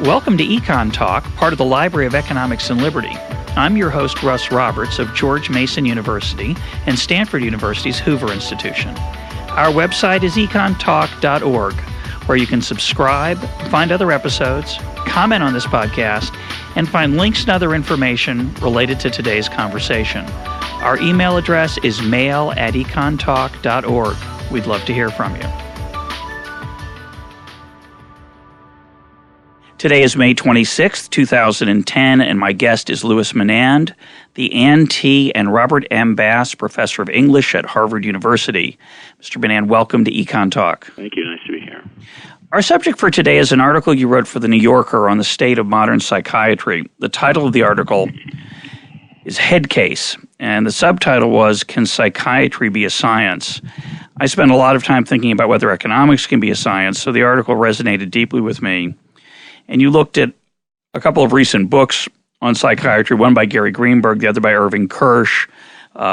Welcome to EconTalk, part of the Library of Economics and Liberty. I'm your host, Russ Roberts of George Mason University and Stanford University's Hoover Institution. Our website is econtalk.org, where you can subscribe, find other episodes, comment on this podcast, and find links and other information related to today's conversation. Our email address is mail@econtalk.org. We'd love to hear from you. Today is May 26th, 2010, and my guest is Louis Menand, the Ann T. and Robert M. Bass Professor of English at Harvard University. Mr. Menand, welcome to EconTalk. Thank you. Nice to be here. Our subject for today is an article you wrote for The New Yorker on the state of modern psychiatry. The title of the article is Head Case, and the subtitle was, Can Psychiatry Be a Science? I spent a lot of time thinking about whether economics can be a science, so the article resonated deeply with me. And you looked at a couple of recent books on psychiatry, one by Gary Greenberg, the other by Irving Kirsch.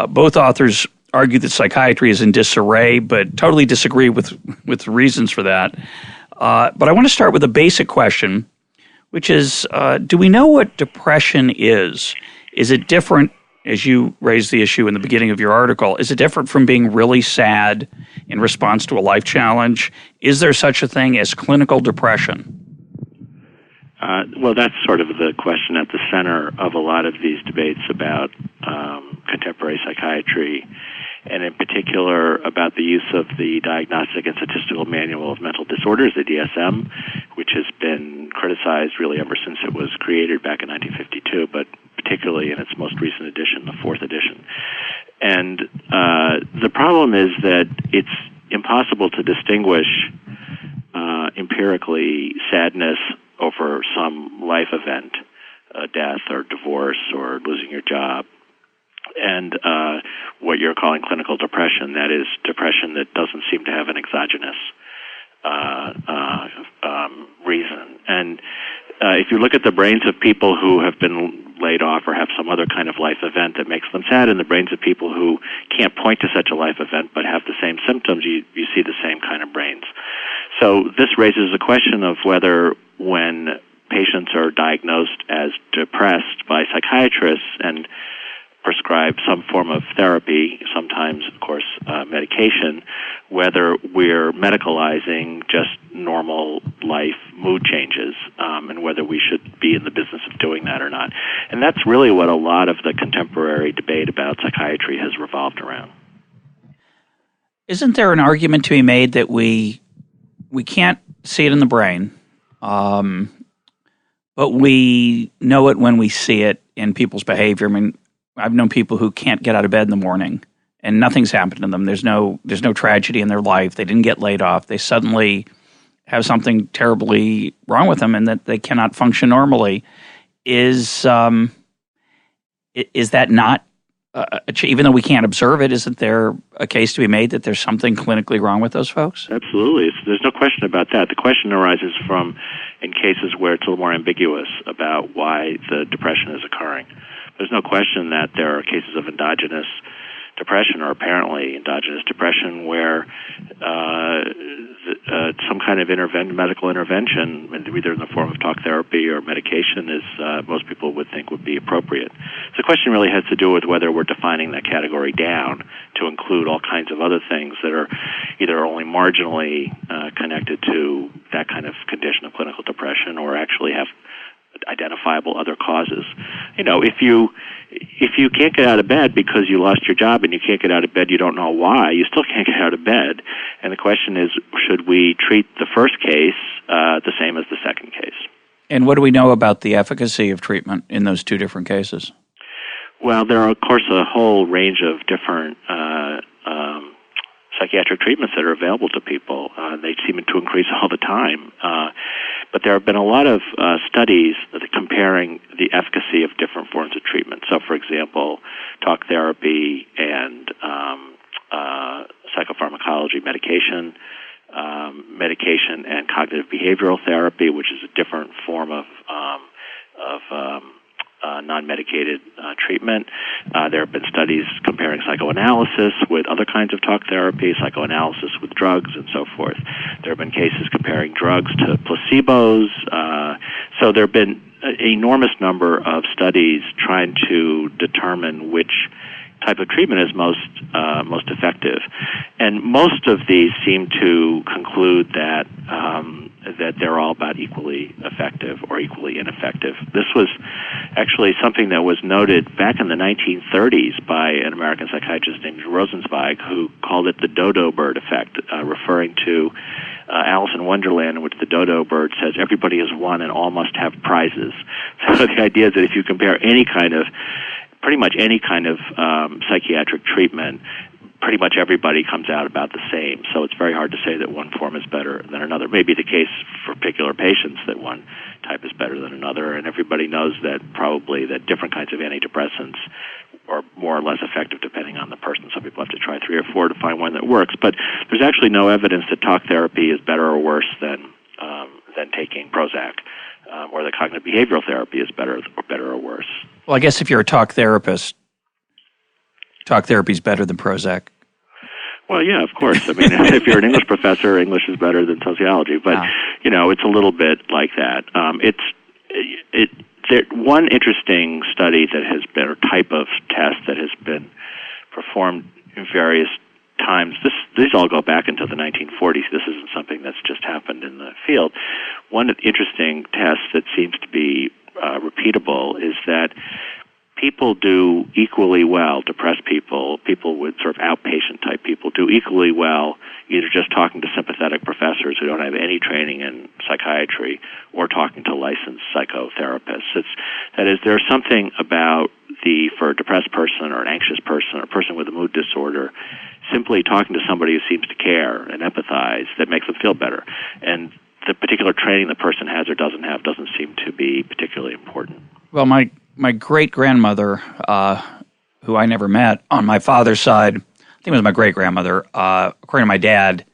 Both authors argue that psychiatry is in disarray, but totally disagree with the reasons for that. But I want to start with a basic question, which is, do we know what depression is? Is it different, as you raised the issue in the beginning of your article, is it different from being really sad in response to a life challenge? Is there such a thing as clinical depression? Well, that's sort of the question at the center of a lot of these debates about contemporary psychiatry, and in particular about the use of the Diagnostic and Statistical Manual of Mental Disorders, the DSM, which has been criticized really ever since it was created back in 1952, but particularly in its most recent edition, the fourth edition. And the problem is that it's impossible to distinguish empirically sadness over some life event, death or divorce or losing your job, and what you're calling clinical depression, that is depression that doesn't seem to have an exogenous reason. And if you look at the brains of people who have been laid off or have some other kind of life event that makes them sad, and the brains of people who can't point to such a life event but have the same symptoms, you see the same kind of brains. So this raises a question of whether when patients are diagnosed as depressed by psychiatrists and prescribe some form of therapy, sometimes, of course, medication, whether we're medicalizing just normal life mood changes, and whether we should be in the business of doing that or not. And that's really what a lot of the contemporary debate about psychiatry has revolved around. Isn't there an argument to be made that we can't see it in the brain, but we know it when we see it in people's behavior? I mean, I've known people who can't get out of bed in the morning and nothing's happened to them. There's no tragedy in their life. They didn't get laid off. They suddenly have something terribly wrong with them and that they cannot function normally. Is that not, even though we can't observe it, isn't there a case to be made that there's something clinically wrong with those folks? Absolutely. There's no question about that. The question arises from in cases where it's a little more ambiguous about why the depression is occurring. There's no question that there are cases of endogenous depression or apparently endogenous depression where some kind of medical intervention, either in the form of talk therapy or medication, is most people would think would be appropriate. So the question really has to do with whether we're defining that category down to include all kinds of other things that are either only marginally connected to that kind of condition of clinical depression or actually have identifiable other causes. You know, if you can't get out of bed because you lost your job and you can't get out of bed, you don't know why, you still can't get out of bed. And the question is, should we treat the first case the same as the second case? And what do we know about the efficacy of treatment in those two different cases? Well, there are, of course, a whole range of different psychiatric treatments that are available to people. They seem to increase all the time. But there have been a lot of studies comparing the efficacy of different forms of treatment. So, for example, talk therapy and psychopharmacology medication, medication and cognitive behavioral therapy, which is a different form of non-medicated treatment. There have been studies comparing comparing psychoanalysis with other kinds of talk therapy, psychoanalysis with drugs, and so forth. There have been cases comparing drugs to placebos. So there have been an enormous number of studies trying to determine which type of treatment is most effective, and most of these seem to conclude that they're all about equally effective or equally ineffective. This was actually something that was noted back in the 1930s by an American psychiatrist named Rosenzweig, who called it the Dodo bird effect, referring to Alice in Wonderland, in which the dodo bird says everybody is one and all must have prizes. So the idea is that if you compare pretty much any kind of psychiatric treatment, pretty much everybody comes out about the same. So it's very hard to say that one form is better than another. It may be the case for particular patients that one type is better than another, and everybody knows that probably that different kinds of antidepressants are more or less effective depending on the person. Some people have to try 3 or 4 to find one that works. But there's actually no evidence that talk therapy is better or worse than taking Prozac, or that cognitive behavioral therapy is better or worse. Well, I guess if you're a talk therapist, talk therapy is better than Prozac. Well, yeah, of course. I mean, if you're an English professor, English is better than sociology. But, it's a little bit like that. One interesting study that has been, or type of test that has been performed in various times, these all go back into the 1940s. This isn't something that's just happened in the field. One interesting test that seems to be repeatable is that people do equally well, depressed people with sort of outpatient type people do equally well either just talking to sympathetic professors who don't have any training in psychiatry or talking to licensed psychotherapists. That is, there's something about for a depressed person or an anxious person or a person with a mood disorder, simply talking to somebody who seems to care and empathize that makes them feel better. And the particular training the person has or doesn't have doesn't seem to be particularly important. Well, my great-grandmother, who I never met, on my father's side, I think it was my great-grandmother, according to my dad,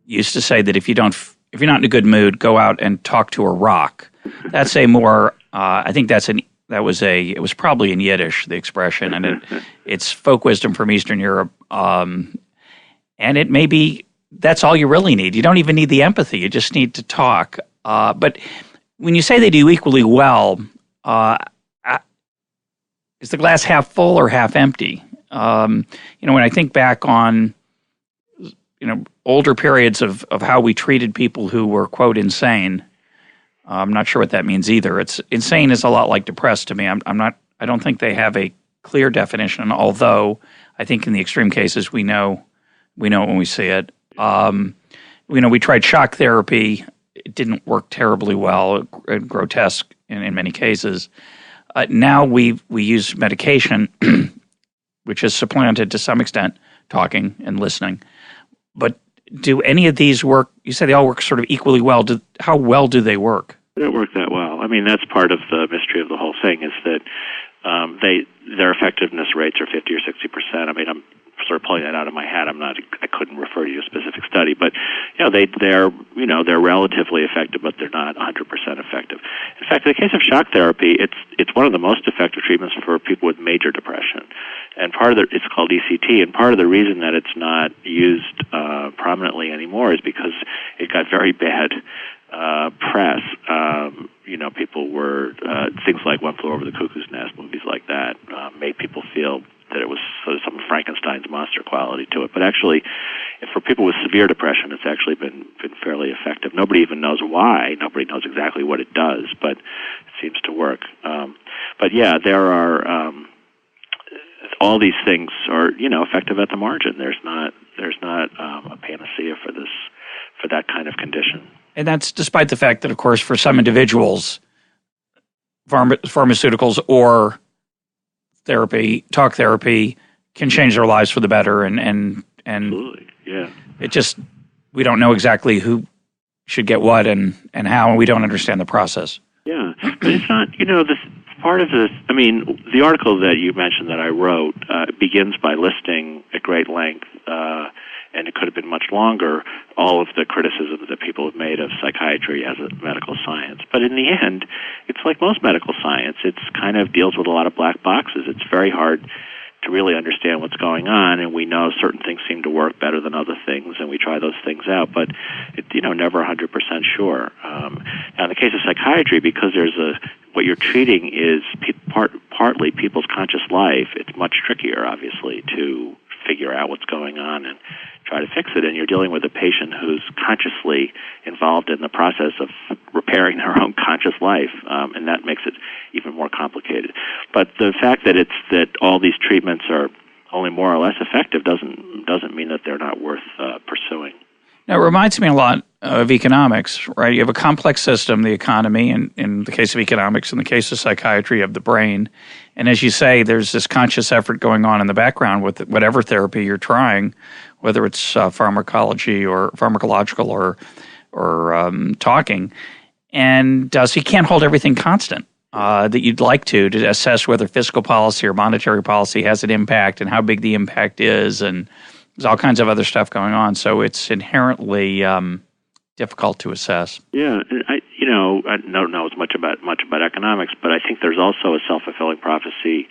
used to say that if you're not in a good mood, go out and talk to a rock. That's a more, I think it was probably in Yiddish, the expression, and it's folk wisdom from Eastern Europe, and it may be that's all you really need. You don't even need the empathy. You just need to talk. But when you say they do equally well, is the glass half full or half empty? When I think back on, older periods of how we treated people who were, quote, insane, I'm not sure what that means either. Insane is a lot like depressed to me. I don't think they have a clear definition, although I think in the extreme cases we know when we see it. We tried shock therapy. It didn't work terribly well, grotesque in many cases. Now we use medication, which has supplanted to some extent talking and listening. But do any of these work? You say they all work sort of equally well. How well do they work? They don't work that well. I mean, that's part of the mystery of the whole thing is that their effectiveness rates are 50 or 60%. I mean, I'm sort of pulling that out of my hat. I couldn't refer to a specific study, but they're relatively effective, but they're not 100% effective. In fact, in the case of shock therapy, it's one of the most effective treatments for people with major depression, and it's called ECT. And part of the reason that it's not used prominently anymore is because it got very bad press. People were things like One Flew Over the Cuckoo's Nest, movies like that, made people feel that it was sort of some Frankenstein's monster quality to it. But actually, for people with severe depression, it's actually been fairly effective. Nobody even knows why. Nobody knows exactly what it does, but it seems to work. But yeah, there are all these things are effective at the margin. There's not a panacea for that kind of condition. And that's despite the fact that, of course, for some individuals, pharmaceuticals or talk therapy can change their lives for the better, and absolutely, yeah. It just, we don't know exactly who should get what and how, and we don't understand the process. Yeah, but it's not, this part of this. I mean, the article that you mentioned that I wrote begins by listing at great length, and it could have been much longer, all of the criticisms that people have made of psychiatry as a medical science. But in the end, it's like most medical science. It's kind of deals with a lot of black boxes. It's very hard to really understand what's going on, and we know certain things seem to work better than other things, and we try those things out, but never 100% sure. Now, in the case of psychiatry, because what you're treating is partly people's conscious life, it's much trickier, obviously, to figure out what's going on and try to fix it, and you're dealing with a patient who's consciously involved in the process of repairing their own conscious life, and that makes it even more complicated. But the fact that all these treatments are only more or less effective doesn't mean that they're not worth pursuing. Now, it reminds me a lot of economics, right? You have a complex system, the economy, and in the case of economics, in the case of psychiatry, of the brain. And as you say, there's this conscious effort going on in the background with whatever therapy you're trying, whether it's pharmacology or pharmacological or talking. And so you can't hold everything constant that you'd like to assess whether fiscal policy or monetary policy has an impact and how big the impact is, and there's all kinds of other stuff going on, so it's inherently difficult to assess. Yeah, I don't know as much about economics, but I think there's also a self-fulfilling prophecy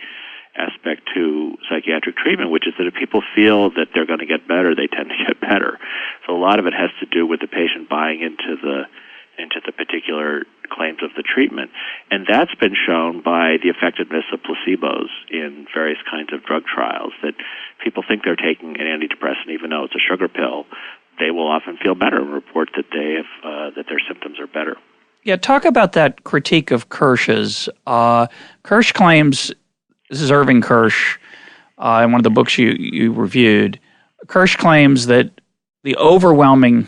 aspect to psychiatric treatment, which is that if people feel that they're going to get better, they tend to get better. So a lot of it has to do with the patient buying into the particular claims of the treatment. And that's been shown by the effectiveness of placebos in various kinds of drug trials, that people think they're taking an antidepressant even though it's a sugar pill. They will often feel better and report that that their symptoms are better. Yeah, talk about that critique of Kirsch's. Kirsch claims, this is Irving Kirsch, in one of the books you reviewed, Kirsch claims that the overwhelming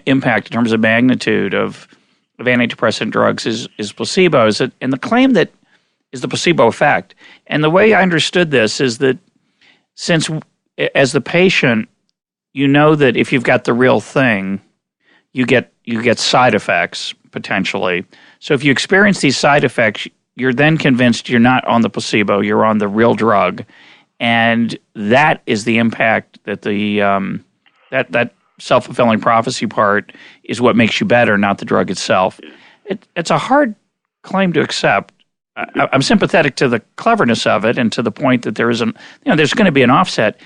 impact in terms of magnitude of antidepressant drugs is placebos, and the claim that is the placebo effect. And the way I understood this is that since as the patient, you know that if you've got the real thing, you get side effects potentially. So if you experience these side effects, you're then convinced you're not on the placebo, you're on the real drug, and that is the impact that that self-fulfilling prophecy part is what makes you better, not the drug itself. It's a hard claim to accept. I'm sympathetic to the cleverness of it and to the point that there's going to be an offset.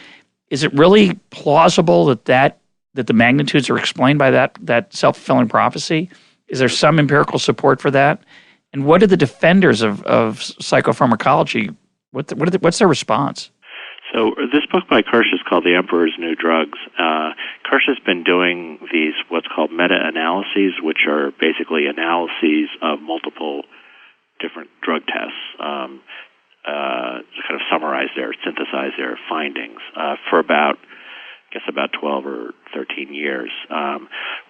Is it really plausible that the magnitudes are explained by that self-fulfilling prophecy? Is there some empirical support for that? And what are the defenders of psychopharmacology? What's their response? So this book by Kirsch is called The Emperor's New Drugs. Kirsch has been doing these what's called meta-analyses, which are basically analyses of multiple different drug tests to kind of synthesize their findings for about 12 or 13 years.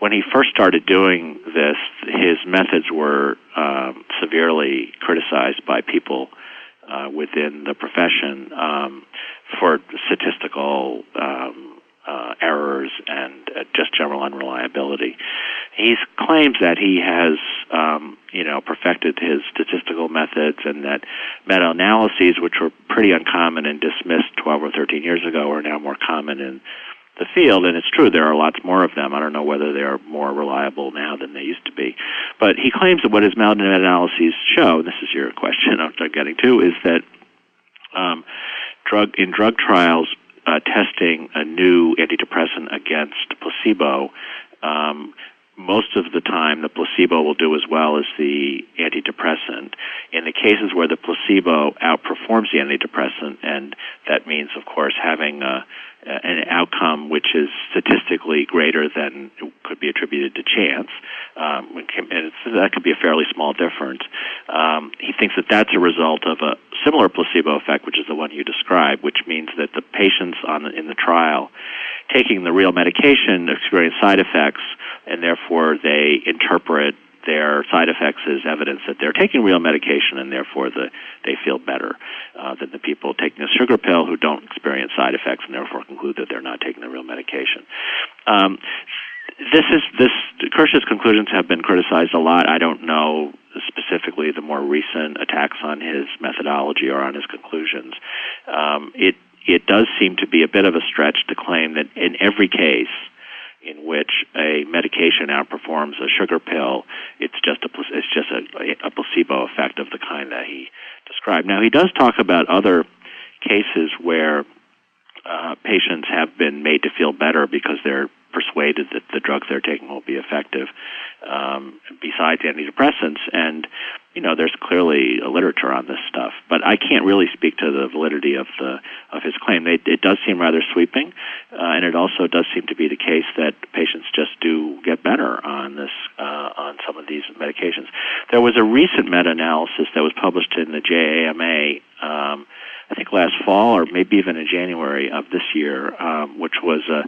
When he first started doing this, his methods were severely criticized by people within the profession for statistical errors and just general unreliability. He claims that he has, perfected his statistical methods, and that meta-analyses, which were pretty uncommon and dismissed 12 or 13 years ago, are now more common in the field. And it's true, there are lots more of them. I don't know whether they are more reliable now than they used to be. But he claims that what his meta-analyses show, and this is your question I'm getting to, is that in drug trials, testing a new antidepressant against placebo, most of the time the placebo will do as well as the antidepressant. In the cases where the placebo outperforms the antidepressant, and that means, of course, having an outcome which is statistically greater than could be attributed to chance, and that could be a fairly small difference. He thinks that that's a result of a similar placebo effect, which is the one you described, which means that the patients in the trial taking the real medication experience side effects, and therefore they interpret their side effects as evidence that they're taking real medication, and therefore they feel better than the people taking a sugar pill who don't experience side effects and therefore conclude that they're not taking the real medication. Kirsch's conclusions have been criticized a lot. I don't know specifically the more recent attacks on his methodology or on his conclusions. It does seem to be a bit of a stretch to claim that in every case in which a medication outperforms a sugar pill, it's just a placebo effect of the kind that he described. Now, he does talk about other cases where patients have been made to feel better because they're persuaded that the drugs they're taking will be effective, besides antidepressants. And there's clearly a literature on this stuff, but I can't really speak to the validity of his claim. It does seem rather sweeping, and it also does seem to be the case that patients just do get better on on some of these medications. There was a recent meta-analysis that was published in the JAMA, I think last fall or maybe even in January of this year, which was a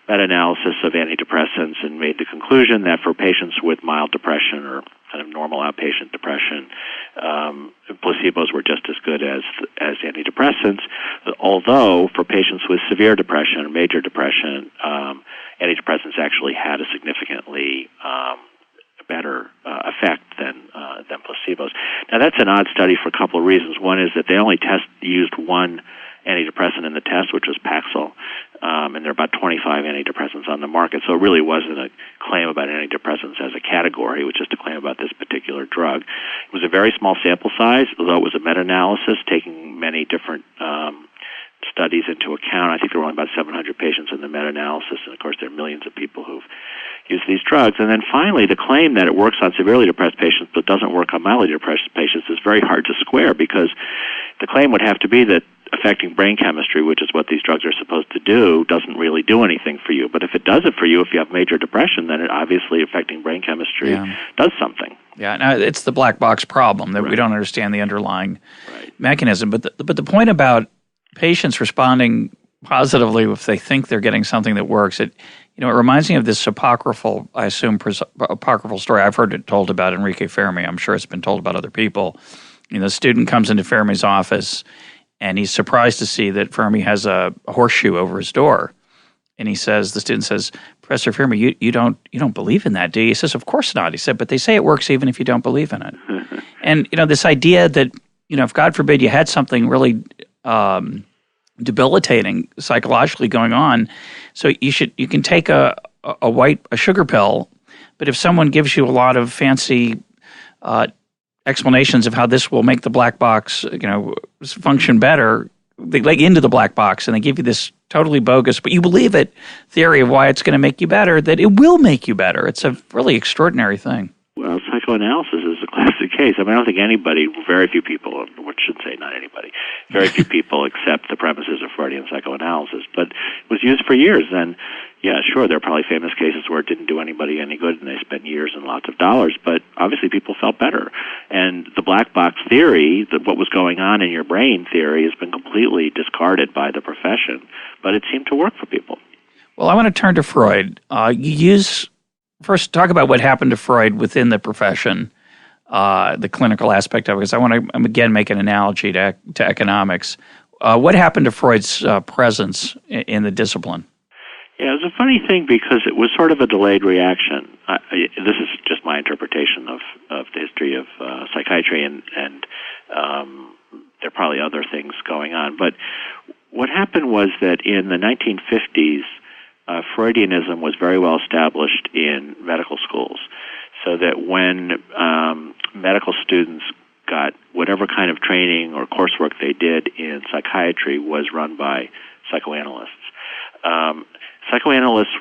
meta-analysis of antidepressants, and made the conclusion that for patients with mild depression or kind of normal outpatient depression, placebos were just as good as antidepressants, although for patients with severe depression or major depression, antidepressants actually had a significantly better effect than placebos. Now, that's an odd study for a couple of reasons. One is that they only used one antidepressant in the test, which was Paxil, and there are about 25 antidepressants on the market, so it really wasn't a claim about antidepressants as a category. It was just a claim about this particular drug. It was a very small sample size, although it was a meta-analysis taking many different studies into account. I think there were only about 700 patients in the meta-analysis, and of course there are millions of people who've used these drugs. And then finally, the claim that it works on severely depressed patients but doesn't work on mildly depressed patients is very hard to square, because the claim would have to be that affecting brain chemistry, which is what these drugs are supposed to do, doesn't really do anything for you. But if it does it for you, if you have major depression, then it obviously affecting brain chemistry does something. Yeah, now it's the black box problem that we don't understand the underlying mechanism. But the point about patients responding positively if they think they're getting something that works, it reminds me of this apocryphal story. I've heard it told about Enrique Fermi. I'm sure it's been told about other people. The student comes into Fermi's office, and he's surprised to see that Fermi has a horseshoe over his door. And the student says, "Professor Fermi, you don't believe in that, do you?" He says, "Of course not." He said, "But they say it works even if you don't believe in it." And, this idea that, if God forbid you had something really debilitating psychologically going on, so you can take a sugar pill, but if someone gives you a lot of fancy explanations of how this will make the black box, function better, they leg into the black box and they give you this totally bogus, but you believe it, theory of why it's going to make you better, that it will make you better. It's a really extraordinary thing. Well, psychoanalysis is a classic case. I don't think very few people, not anybody, very few people accept the premises of Freudian psychoanalysis, but it was used for years. And yeah, sure, there are probably famous cases where it didn't do anybody any good and they spent years and lots of dollars, but obviously people felt better. And the black box theory, what was going on in your brain theory, has been completely discarded by the profession, but it seemed to work for people. Well, I want to turn to Freud. First, talk about what happened to Freud within the profession, the clinical aspect of it, because I want to, again, make an analogy to economics. What happened to Freud's presence in the discipline? Yeah, it was a funny thing because it was sort of a delayed reaction. This is just my interpretation of the history of psychiatry, and there are probably other things going on. But what happened was that in the 1950s, Freudianism was very well established in medical schools, so that when medical students got whatever kind of training or coursework they did in psychiatry was run by psychoanalysts. Psychoanalysts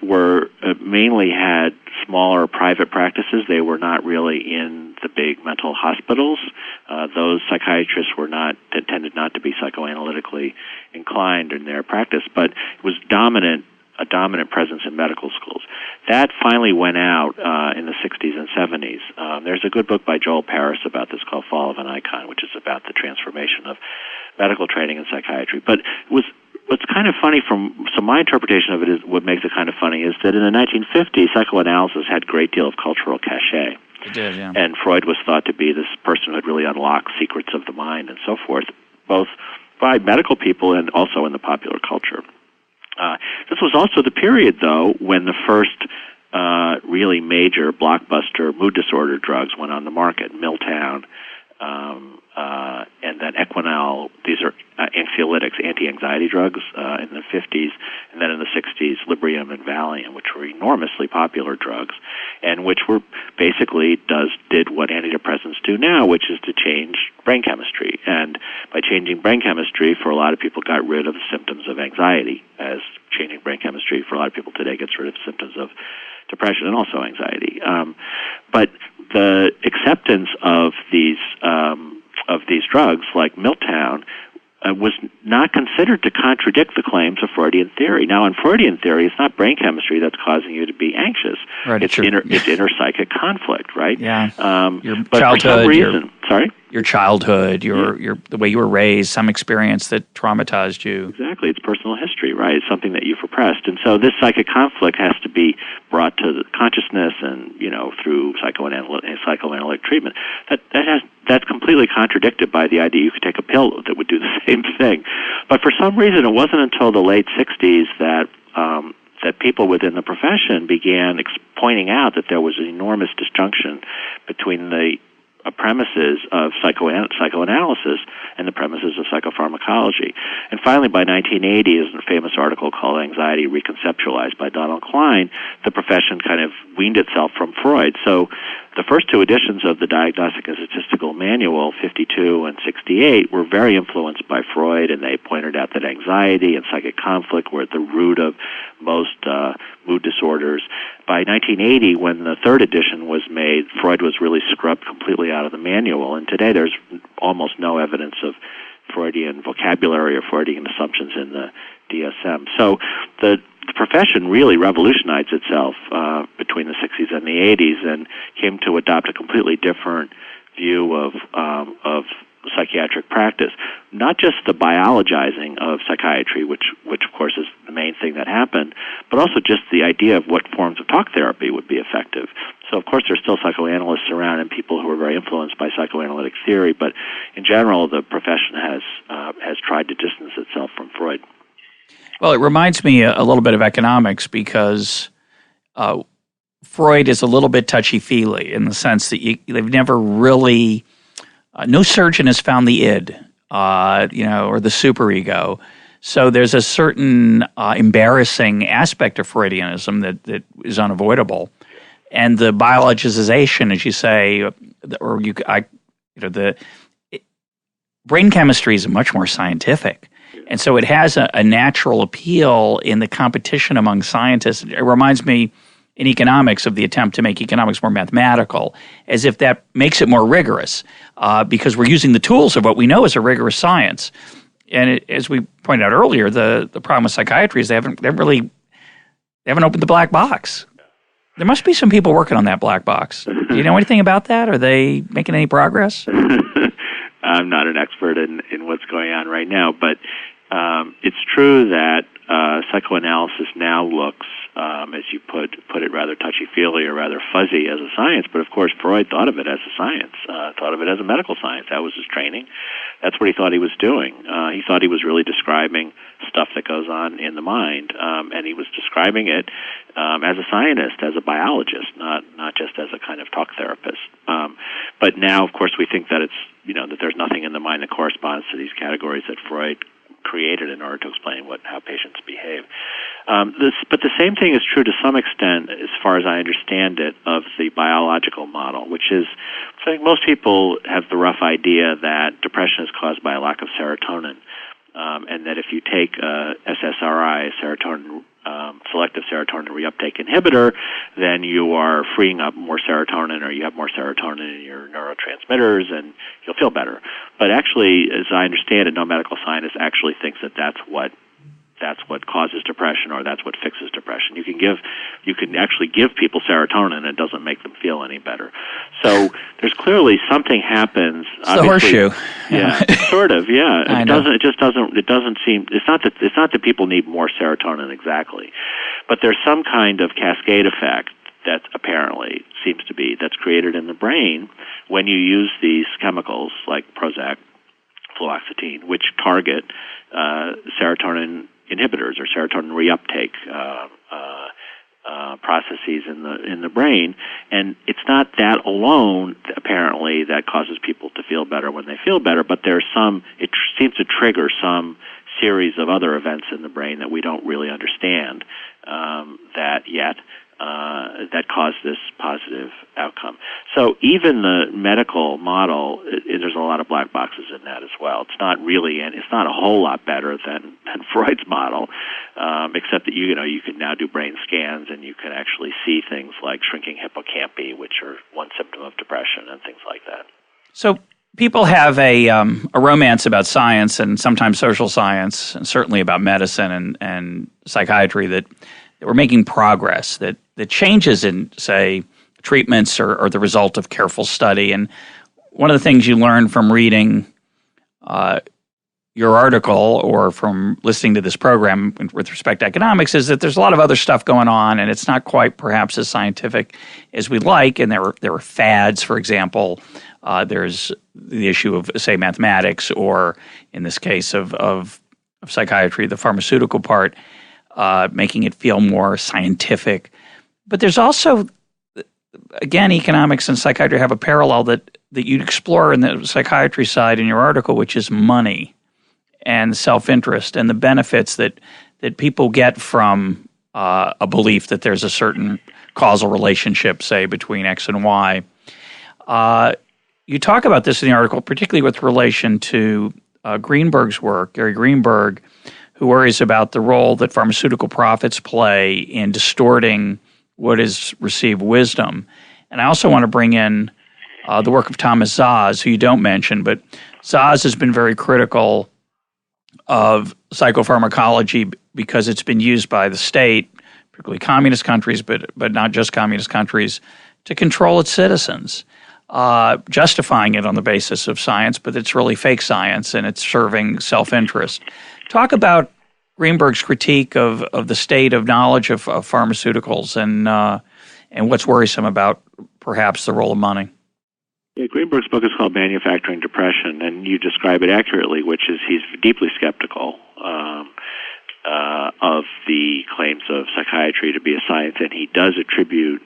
mainly had smaller private practices. They were not really in the big mental hospitals. Those psychiatrists tended not to be psychoanalytically inclined in their practice, but it was a dominant presence in medical schools. That finally went out in the 60s and 70s. There's a good book by Joel Paris about this called Fall of an Icon, which is about the transformation of medical training in psychiatry. But what's kind of funny so my interpretation of it is, what makes it kind of funny is that in the 1950s, psychoanalysis had a great deal of cultural cachet. It did, yeah. And Freud was thought to be this person who had really unlocked secrets of the mind and so forth, both by medical people and also in the popular culture. This was also the period, though, when the first really major blockbuster mood disorder drugs went on the market. Miltown, and then Equinel. These are anxiolytics, anti-anxiety drugs in the 50s, and then in the 60s, Librium and Valium, which were enormously popular drugs, and which were basically did what antidepressants do now, which is to change brain chemistry. And by changing brain chemistry, for a lot of people, got rid of the symptoms of anxiety, as changing brain chemistry for a lot of people today gets rid of symptoms of depression and also anxiety. But the acceptance of these drugs, like Miltown, was not considered to contradict the claims of Freudian theory. Now, in Freudian theory, it's not brain chemistry that's causing you to be anxious. Right, it's inner psychic conflict, right? Yeah. Your but childhood, for some reason, your childhood, your the way you were raised, some experience that traumatized you. Exactly. It's personal history, right? It's something that you've repressed. And so this psychic conflict has to be brought to the consciousness and, through psychoanalytic treatment. That's completely contradicted by the idea you could take a pill that would do the same thing. But for some reason, it wasn't until the late 60s that people within the profession began pointing out that there was an enormous disjunction between the premises of psychoanalysis and the premises of psychopharmacology. And finally, by 1980, in a famous article called Anxiety Reconceptualized by Donald Klein, the profession kind of weaned itself from Freud. So the first two editions of the Diagnostic and Statistical Manual, 52 and 68, were very influenced by Freud, and they pointed out that anxiety and psychic conflict were at the root of most mood disorders. By 1980, when the third edition was made, Freud was really scrubbed completely out of the manual, and today there's almost no evidence of Freudian vocabulary or Freudian assumptions in the DSM. So the profession really revolutionized itself between the 60s and the 80s and came to adopt a completely different view of psychiatric practice. Not just the biologizing of psychiatry, which of course is the main thing that happened, but also just the idea of what forms of talk therapy would be effective. So of course there's still psychoanalysts around and people who are very influenced by psychoanalytic theory, but in general the profession has tried to distance itself from Freud. Well, it reminds me a little bit of economics because Freud is a little bit touchy-feely in the sense that they've never really, no surgeon has found the id, or the superego. So there's a certain embarrassing aspect of Freudianism that is unavoidable. And the biologization, as you say, brain chemistry is much more scientific. And so it has a natural appeal in the competition among scientists. It reminds me in economics of the attempt to make economics more mathematical, as if that makes it more rigorous, because we're using the tools of what we know is a rigorous science. And as we pointed out earlier, the problem with psychiatry is they haven't opened the black box. There must be some people working on that black box. Do you know anything about that? Are they making any progress? I'm not an expert in what's going on right now, but it's true that psychoanalysis now looks, as you put it, rather touchy-feely or rather fuzzy as a science. But of course, Freud thought of it as a science, thought of it as a medical science. That was his training. That's what he thought he was doing. He thought he was really describing stuff that goes on in the mind, and he was describing it as a scientist, as a biologist, not just as a kind of talk therapist. But now, of course, we think that that there's nothing in the mind that corresponds to these categories that Freud created in order to explain how patients behave. But the same thing is true to some extent, as far as I understand it, of the biological model, which is, I think most people have the rough idea that depression is caused by a lack of serotonin, and that if you take SSRI, selective serotonin reuptake inhibitor, then you are freeing up more serotonin, or you have more serotonin in your neurotransmitters, and you'll feel better. But actually, as I understand it, no medical scientist actually thinks that that's what causes depression, or that's what fixes depression. You can actually give people serotonin, and it doesn't make them feel any better. So there's clearly something happens. It's the horseshoe. Yeah, sort of. Yeah, it doesn't seem. It's not that people need more serotonin exactly, but there's some kind of cascade effect that apparently seems to be that's created in the brain when you use these chemicals like Prozac, fluoxetine, which target serotonin inhibitors or serotonin reuptake processes in the brain, and it's not that alone apparently that causes people to feel better when they feel better, but there's it seems to trigger some series of other events in the brain that we don't really understand that cause this positive outcome. So even the medical model, there's a lot of black boxes in that as well. It's not really, and it's not a whole lot better than Freud's model, except that you can now do brain scans and you can actually see things like shrinking hippocampi, which are one symptom of depression, and things like that. So people have a romance about science and sometimes social science, and certainly about medicine and psychiatry, that we're making progress, that the changes in, say, treatments are the result of careful study. And one of the things you learn from reading your article or from listening to this program with respect to economics is that there's a lot of other stuff going on, and it's not quite perhaps as scientific as we'd like. And there are fads, for example. There's the issue of, say, mathematics, or in this case of psychiatry, the pharmaceutical part, making it feel more scientific. But there's also, again, economics and psychiatry have a parallel that you'd explore in the psychiatry side in your article, which is money and self-interest and the benefits that people get from a belief that there's a certain causal relationship, say, between X and Y. You talk about this in the article, particularly with relation to Greenberg's work, Gary Greenberg, who worries about the role that pharmaceutical profits play in distorting what is received wisdom. And I also want to bring in the work of Thomas Szasz, who you don't mention, but Szasz has been very critical of psychopharmacology because it's been used by the state, particularly communist countries, but not just communist countries, to control its citizens, justifying it on the basis of science, but it's really fake science and it's serving self-interest. Talk about Greenberg's critique of the state of knowledge of pharmaceuticals and what's worrisome about perhaps the role of money. Yeah, Greenberg's book is called Manufacturing Depression, and you describe it accurately, which is he's deeply skeptical of the claims of psychiatry to be a science, and he does attribute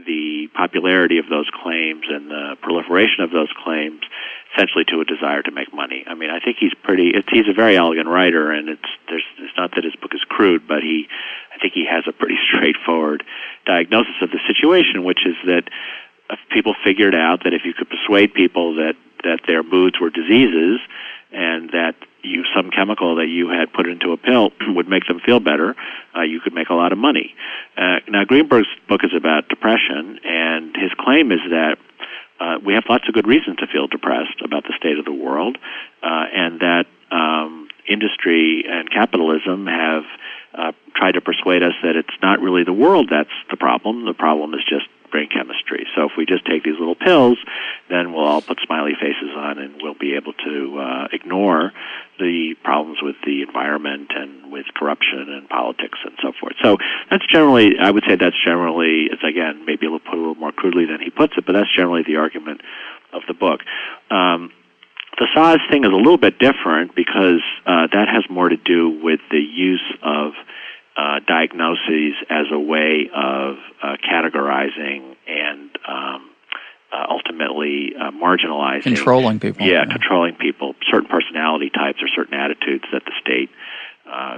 the popularity of those claims and the proliferation of those claims essentially to a desire to make money. I mean, I think he's a very elegant writer, and it's not that his book is crude, but I think he has a pretty straightforward diagnosis of the situation, which is that people figured out that if you could persuade people that their moods were diseases and that some chemical that you had put into a pill would make them feel better, you could make a lot of money. Now, Greenberg's book is about depression, and his claim is that we have lots of good reasons to feel depressed about the state of the world, and that industry and capitalism have tried to persuade us that it's not really the world that's the problem. The problem is just brain chemistry. So if we just take these little pills, then we'll all put smiley faces on and we'll be able to ignore the problems with the environment and with corruption and politics and so forth. So that's generally, I would say that's generally, it's again, maybe put a little more crudely than he puts it, but that's generally the argument of the book. The Szasz thing is a little bit different because that has more to do with the use of diagnoses as a way of categorizing and ultimately marginalizing. Controlling people. Yeah, controlling people, certain personality types or certain attitudes that the state,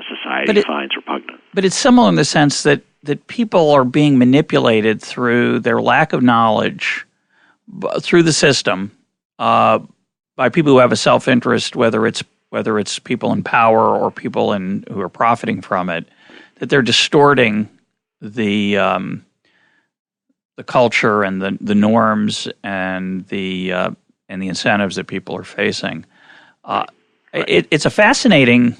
society finds repugnant. But it's similar in the sense that people are being manipulated through their lack of knowledge, through the system, by people who have a self-interest, whether it's people in power or people who are profiting from it, that they're distorting the culture and the norms and the incentives that people are facing. It's a fascinating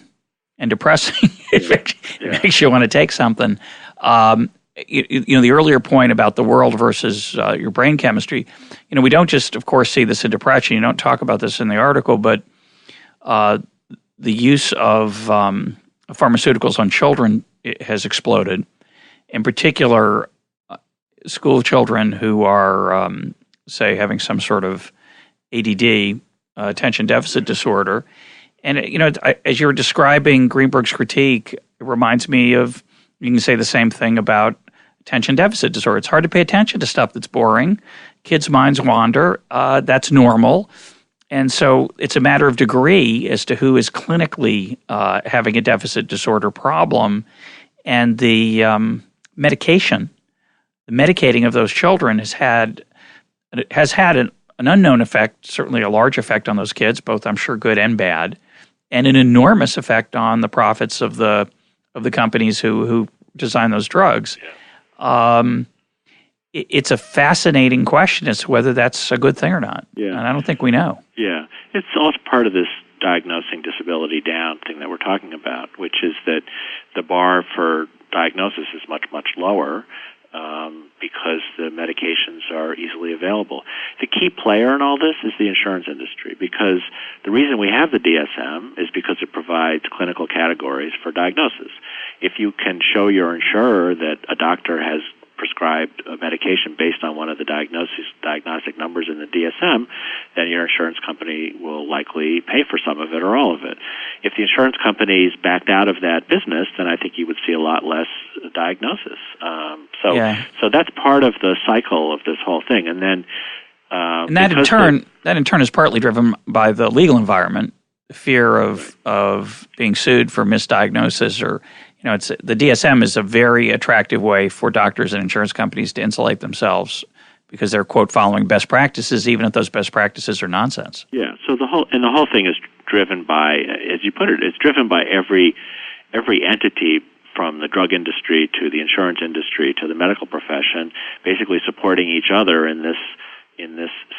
and depressing. It makes you want to take something. The earlier point about the world versus your brain chemistry. We don't just, of course, see this in depression. You don't talk about this in the article, but the use of pharmaceuticals on children has exploded. In particular, school children who are, say, having some sort of ADD, attention deficit disorder. And, as you're describing Greenberg's critique, it reminds me of, you can say the same thing about attention deficit disorder. It's hard to pay attention to stuff that's boring. Kids' minds wander. That's normal. And so it's a matter of degree as to who is clinically having a deficit disorder problem, and the medicating of those children has had an unknown effect, certainly a large effect on those kids, both I'm sure good and bad, and an enormous effect on the profits of the companies who design those drugs. It's a fascinating question as to whether that's a good thing or not. Yeah. And I don't think we know. Yeah. It's also part of this diagnosing disability down thing that we're talking about, which is that the bar for diagnosis is much, much lower because the medications are easily available. The key player in all this is the insurance industry, because the reason we have the DSM is because it provides clinical categories for diagnosis. If you can show your insurer that a doctor has prescribed a medication based on one of the diagnostic numbers in the DSM, then your insurance company will likely pay for some of it or all of it. If the insurance companies backed out of that business, then I think you would see a lot less diagnosis. So that's part of the cycle of this whole thing. And then, and that in turn is partly driven by the legal environment, the fear of being sued for misdiagnosis, or it's the DSM is a very attractive way for doctors and insurance companies to insulate themselves because they're, quote, following best practices, even if those best practices are nonsense. Yeah. So the whole thing is driven by, as you put it, it's driven by every entity, from the drug industry to the insurance industry to the medical profession, basically supporting each other in this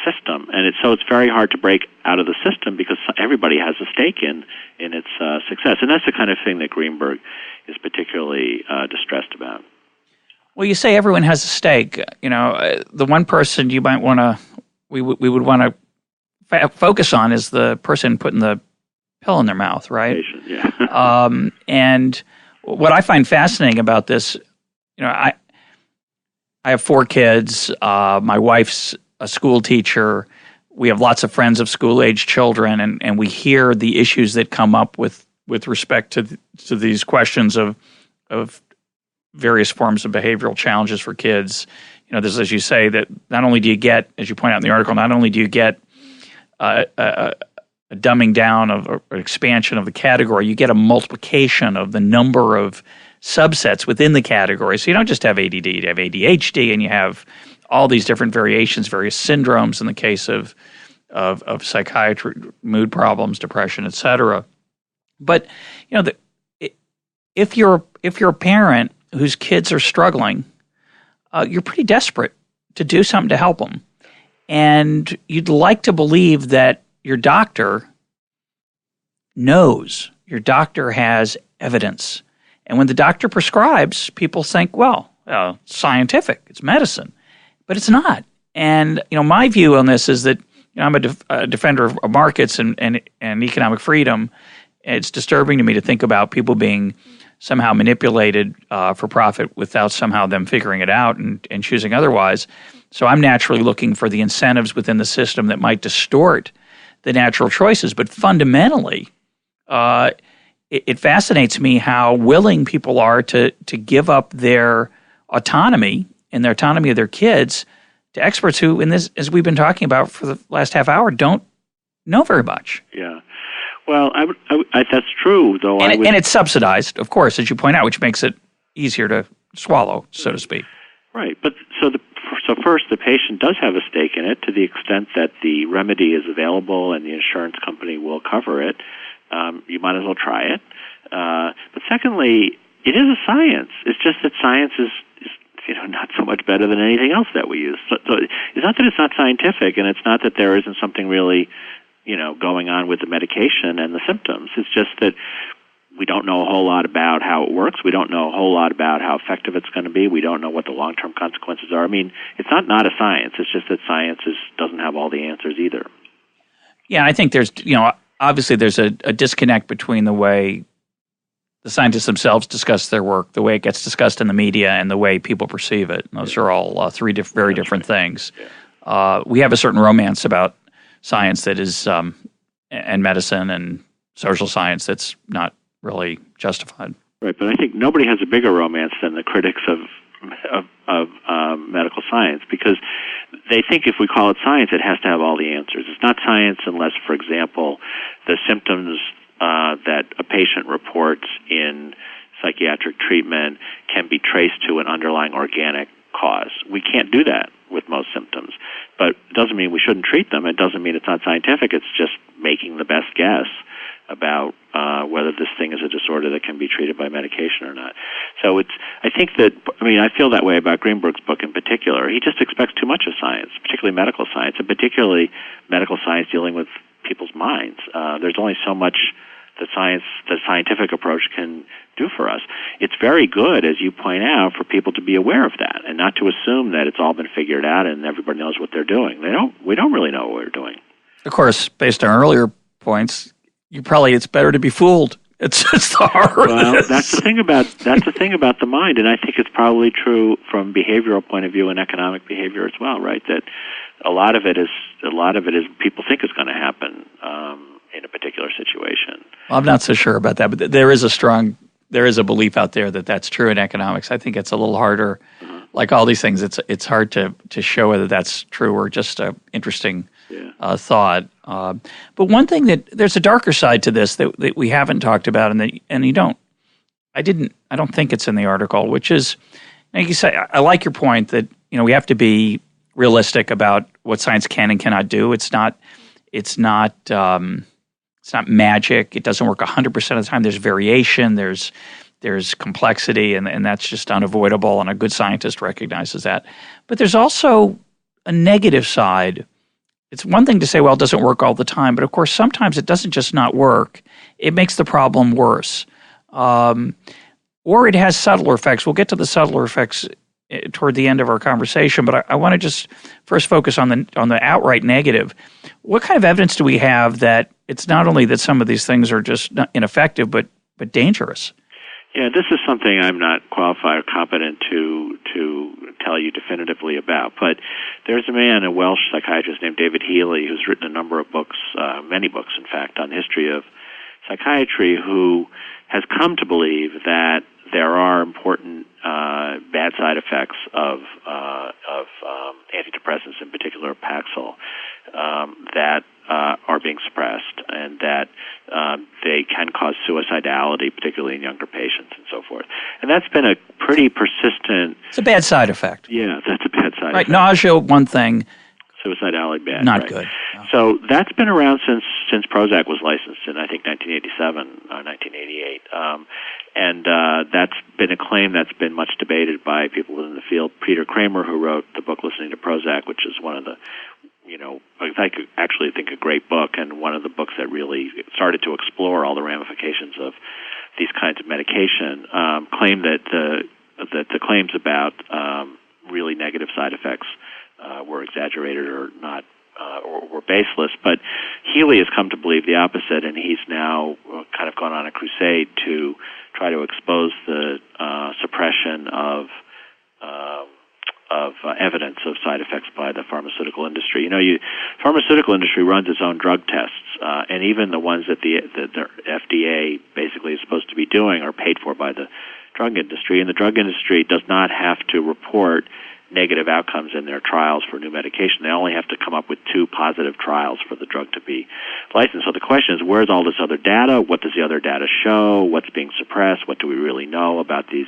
system. And it's very hard to break out of the system because everybody has a stake in its success. And that's the kind of thing that Greenberg is particularly distressed about. Well, you say everyone has a stake. The one person you might want to, we would want to focus on is the person putting the pill in their mouth, right? Patient, yeah. And what I find fascinating about this, I have 4 kids. My wife's a school teacher. We have lots of friends of school-age children, and we hear the issues that come up with respect to these questions of various forms of behavioral challenges for kids. There's, as you say, that not only do you get, as you point out in the article, not only do you get a dumbing down of or expansion of the category, you get a multiplication of the number of subsets within the category. So you don't just have ADD, you have ADHD, and you have all these different variations, various syndromes in the case of psychiatry, mood problems, depression, etc. But if you're a parent whose kids are struggling, you're pretty desperate to do something to help them, and you'd like to believe that your doctor knows, your doctor has evidence. And when the doctor prescribes, people think, well, it's scientific, it's medicine. But it's not. And, my view on this is that I'm a defender of markets and economic freedom. It's disturbing to me to think about people being somehow manipulated for profit without somehow them figuring it out and choosing otherwise. So I'm naturally looking for the incentives within the system that might distort the natural choices. But fundamentally, it fascinates me how willing people are to give up their autonomy and the autonomy of their kids to experts who, in this, as we've been talking about for the last half hour, don't know very much. Yeah. Well, that's true, though. And it's subsidized, of course, as you point out, which makes it easier to swallow, so to speak. Right. But so first, the patient does have a stake in it to the extent that the remedy is available and the insurance company will cover it. You might as well try it. But secondly, it is a science. It's just that science is not so much better than anything else that we use. So it's not that it's not scientific, and it's not that there isn't something really, going on with the medication and the symptoms. It's just that we don't know a whole lot about how it works. We don't know a whole lot about how effective it's going to be. We don't know what the long-term consequences are. I mean, it's not a science. It's just that science doesn't have all the answers either. Yeah, I think there's, obviously there's a disconnect between the way the scientists themselves discuss their work, the way it gets discussed in the media, and the way people perceive it. And those are all three very different things. Yeah. We have a certain romance about science that is, and medicine and social science that's not really justified. Right, but I think nobody has a bigger romance than the critics of medical science, because they think if we call it science, it has to have all the answers. It's not science unless, for example, the symptoms that a patient reports in psychiatric treatment can be traced to an underlying organic cause. We can't do that with most symptoms, but it doesn't mean we shouldn't treat them. It doesn't mean it's not scientific. It's just making the best guess about whether this thing is a disorder that can be treated by medication or not. So I feel that way about Greenberg's book in particular. He just expects too much of science, particularly medical science, and particularly medical science dealing with people's minds. There's only so much the scientific approach can do for us. It's very good, as you point out, for people to be aware of that and not to assume that it's all been figured out and everybody knows what they're doing. We don't really know what we're doing. Of course, based on earlier points, it's better to be fooled. It's the horror. Well, that's the thing about the mind, and I think it's probably true from behavioral point of view and economic behavior as well, right? That a lot of it is people think is going to happen in a particular situation. Well, I'm not so sure about that, but there is a belief out there that that's true in economics. I think it's a little harder. Mm-hmm. Like all these things, it's hard to show whether that's true or just an interesting thought. But one thing there's a darker side to this that we haven't talked about, I don't think it's in the article, which is, like you say, I like your point that we have to be realistic about what science can and cannot do. It's not magic. It doesn't work 100% of the time. There's variation. There's complexity, and that's just unavoidable, and a good scientist recognizes that. But there's also a negative side. It's one thing to say, well, it doesn't work all the time, but of course sometimes it doesn't just not work. It makes the problem worse. Or it has subtler effects. We'll get to the subtler effects toward the end of our conversation, but I want to just first focus on the outright negative. What kind of evidence do we have that it's not only that some of these things are just ineffective, but dangerous? Yeah, this is something I'm not qualified or competent to tell you definitively about. But there's a man, a Welsh psychiatrist named David Healy, who's written a number of books, many books, in fact, on the history of psychiatry, who has come to believe that there are important bad side effects of antidepressants, in particular Paxil, that are being suppressed, and that they can cause suicidality, particularly in younger patients and so forth. And that's been a pretty persistent... It's a bad side effect. Yeah, that's a bad side effect. Nausea, one thing. Suicidality, bad. Not right. good. No. So that's been around since Prozac was licensed in, I think, 1987 or 1988. And that's been a claim that's been much debated by people within the field. Peter Kramer, who wrote the book Listening to Prozac, which is one of the, I actually think a great book, and one of the books that really started to explore all the ramifications of these kinds of medication, claim that the claims about really negative side effects were exaggerated or not, or were baseless. But Healy has come to believe the opposite, and he's now kind of gone on a crusade to try to expose the suppression of evidence of side effects by the pharmaceutical industry. Pharmaceutical industry runs its own drug tests, and even the ones that the FDA basically is supposed to be doing are paid for by the drug industry, and the drug industry does not have to report negative outcomes in their trials for new medication. They only have to come up with 2 positive trials for the drug to be licensed. So the question is, where's all this other data? What does the other data show? What's being suppressed? What do we really know about these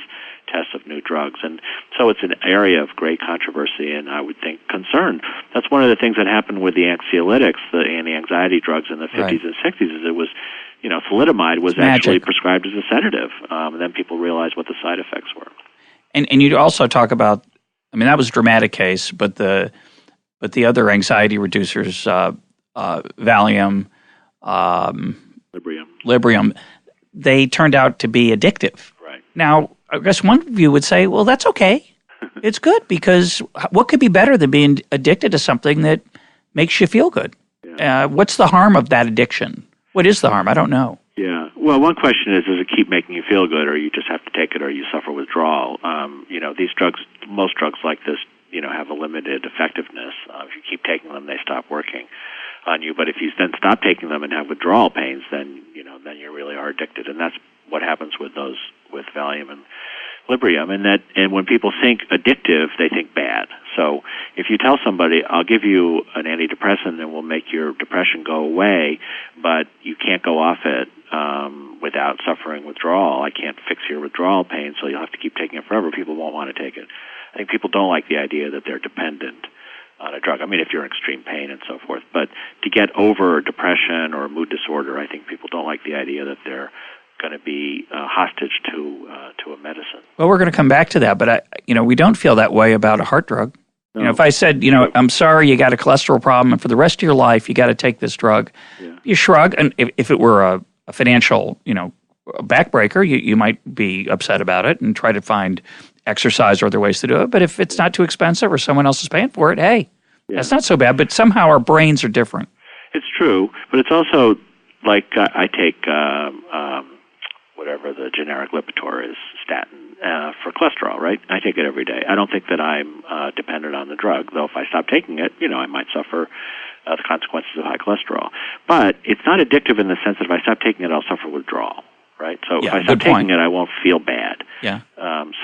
tests of new drugs? And so it's an area of great controversy and, I would think, concern. That's one of the things that happened with the anxiolytics, the anti-anxiety drugs in the 50s and 60s, is it was, thalidomide was actually prescribed as a sedative. And then people realized what the side effects were. And you also talk about, that was a dramatic case, but the other anxiety reducers, Valium, Librium, they turned out to be addictive. Right. Now, I guess one view would say, well, that's okay. It's good, because what could be better than being addicted to something that makes you feel good? Yeah. What's the harm of that addiction? What is the harm? I don't know. Yeah. Well, one question is, does it keep making you feel good, or you just have to take it, or you suffer withdrawal? These drugs, most drugs like this, have a limited effectiveness. If you keep taking them, they stop working on you. But if you then stop taking them and have withdrawal pains, then you really are addicted, and that's what happens with Valium and equilibrium, and when people think addictive, they think bad. So if you tell somebody, I'll give you an antidepressant and we'll make your depression go away, but you can't go off it without suffering withdrawal. I can't fix your withdrawal pain, so you'll have to keep taking it forever. People won't want to take it. I think people don't like the idea that they're dependent on a drug. I mean, if you're in extreme pain and so forth. But to get over depression or mood disorder, I think people don't like the idea that they're going to be hostage to a medicine. Well, we're going to come back to that, but we don't feel that way about a heart drug. No. If I said, I'm sorry, you got a cholesterol problem, and for the rest of your life, you got to take this drug, you shrug. And if it were a financial, a backbreaker, you might be upset about it and try to find exercise or other ways to do it. But if it's not too expensive or someone else is paying for it, hey, that's not so bad. But somehow our brains are different. It's true, but it's also like I take whatever the generic Lipitor is, statin, for cholesterol, right? I take it every day. I don't think that I'm dependent on the drug, though if I stop taking it, I might suffer the consequences of high cholesterol. But it's not addictive in the sense that if I stop taking it, I'll suffer withdrawal, right? So if I stop taking it, I won't feel bad. Yeah.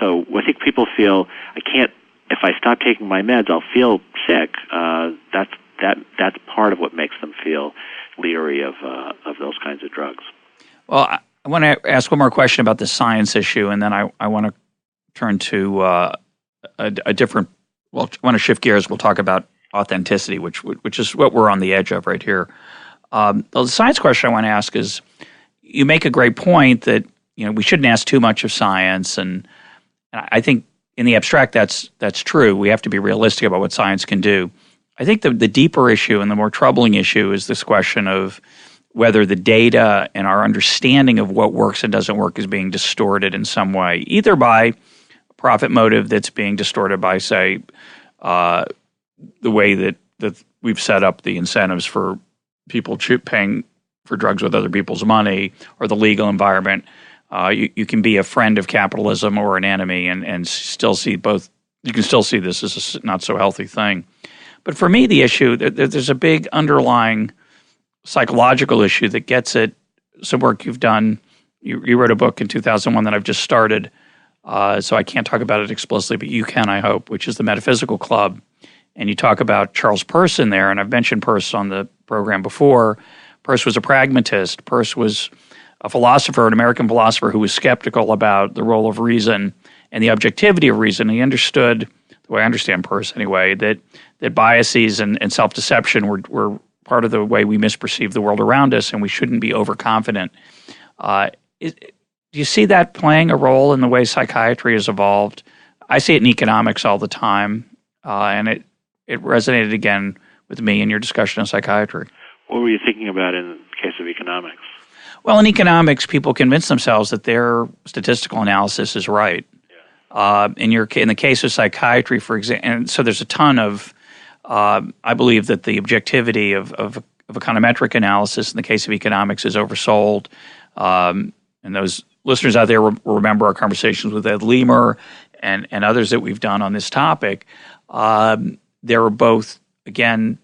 So I think people feel, if I stop taking my meds, I'll feel sick. That's part of what makes them feel leery of those kinds of drugs. Well, I want to ask one more question about the science issue, and then I want to turn to a different. Well, I want to shift gears. We'll talk about authenticity, which is what we're on the edge of right here. The science question I want to ask is: you make a great point that we shouldn't ask too much of science, and I think in the abstract that's true. We have to be realistic about what science can do. I think the deeper issue and the more troubling issue is this question of whether the data and our understanding of what works and doesn't work is being distorted in some way, either by a profit motive that's being distorted by, say, the way that we've set up the incentives for people paying for drugs with other people's money, or the legal environment. You can be a friend of capitalism or an enemy and still see both. You can still see this as a not so healthy thing. But for me, the issue, there's a big underlying psychological issue that gets at some work you've done. You wrote a book in 2001 that I've just started, so I can't talk about it explicitly, but you can, I hope, which is the Metaphysical Club. And you talk about Charles Peirce in there, and I've mentioned Peirce on the program before. Peirce was a pragmatist. Peirce was a philosopher, an American philosopher who was skeptical about the role of reason and the objectivity of reason. He understood, the way I understand Peirce anyway, that biases and self-deception were part of the way we misperceive the world around us, and we shouldn't be overconfident. Do you see that playing a role in the way psychiatry has evolved? I see it in economics all the time, and it resonated again with me in your discussion of psychiatry. What were you thinking about in the case of economics? Well, in economics, people convince themselves that their statistical analysis is right. In the case of psychiatry, for example, and so there's a ton of, I believe that the objectivity of econometric analysis in the case of economics is oversold. And those listeners out there will remember our conversations with Ed Leamer and others that we've done on this topic. There are both, again,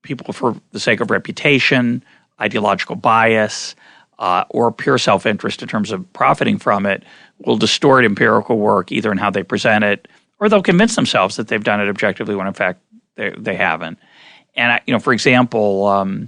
people for the sake of reputation, ideological bias, or pure self-interest in terms of profiting from it, will distort empirical work either in how they present it, or they'll convince themselves that they've done it objectively when in fact they haven't. And for example,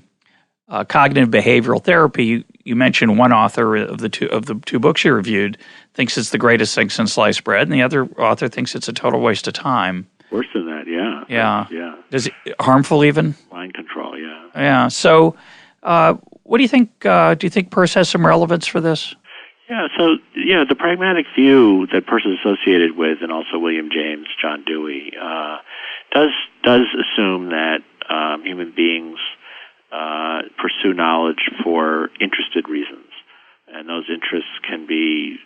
cognitive behavioral therapy. You mentioned one author of the two books you reviewed thinks it's the greatest thing since sliced bread, and the other author thinks it's a total waste of time. Worse than that, yeah. Yeah. Is it harmful even? Mind control, yeah. Yeah. So, what do you think? Do you think Peirce has some relevance for this? Yeah, so the pragmatic view that Peirce is associated with, and also William James, John Dewey, does assume that human beings pursue knowledge for interested reasons, and those interests can be